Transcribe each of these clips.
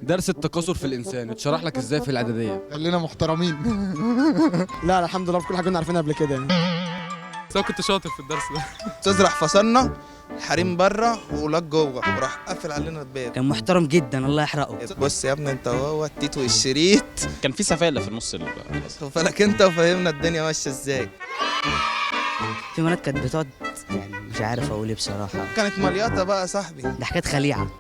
درس التكاثر في الانسان اتشرح لك ازاي في الاعداديه؟ خلينا محترمين. لا الحمد لله في كل حاجه كنا عارفينها قبل كده يعني. بس انا كنت شاطر في الدرس ده. تزرع فصلنا الحريم بره وولاد جوه وراح قفل علينا الباب. كان محترم جدا الله يحرقه. بص يا ابني انت وهو التيت والشريط، كان في سفالة في النص خد بالك انت وفهمنا الدنيا ماشيه ازاي. في بنات كانت بتقعد يعني مش عارف اقول ايه بصراحه، كانت مليطه بقى يا صاحبي، ده حكايه خليعه.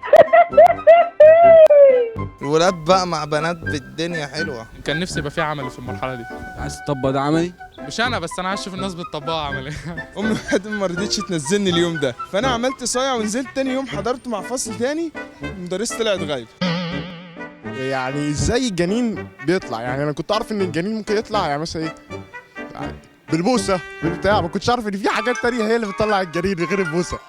الولاد بقى مع بنات بالدنيا حلوه. كان نفسي يبقى في عملي في المرحله دي. عايز تطبق ده عملي؟ مش انا بس، انا عايز اشوف الناس بتطبقها عملي. امي واحد ما رضيتش تنزلني اليوم ده، فانا عملت صايع ونزلت تاني يوم حضرت مع فصل تاني، المدرسه طلعت غايبه. يعني ازاي الجنين بيطلع؟ يعني انا كنت اعرف ان الجنين ممكن يطلع يعني مثلا ايه، يعني بالبوسه بالبتاع، ما كنتش عارف ان في حاجات تانية هي اللي بتطلع الجنين غير البوسه.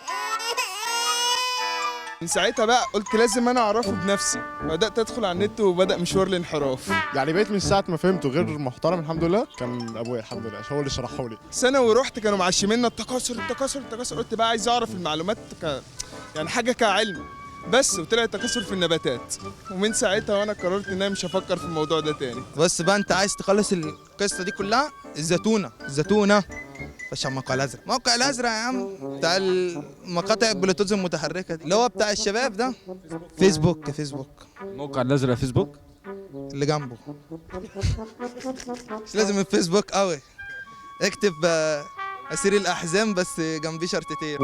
من ساعتها بقى قلت لازم انا اعرفه بنفسي، بدات ادخل على النت وبدا مشوار الانحراف. يعني بقيت من ساعه ما فهمته غير محترم الحمد لله، كان ابويا الحمد لله هو اللي شرحه لي. سنه ورحت كانوا معشميننا التكاثر التكاثر التكاثر، قلت بقى عايز اعرف المعلومات يعني حاجه كعلم بس، وطلع التكاثر في النباتات، ومن ساعتها وانا قررت ان انا مش هفكر في الموضوع ده تاني. بص بقى انت عايز تخلص القصه دي كلها، الزتونه خش على الموقع الازرق. الموقع الازرق يا عم بتاع المقاطع البلوتوث المتحركه دي، اللي هو بتاع الشباب ده. فيسبوك الموقع الازرق فيسبوك اللي جنبه. مش لازم الفيسبوك قوي، اكتب اسير الاحزان بس جنبيه شرطتين.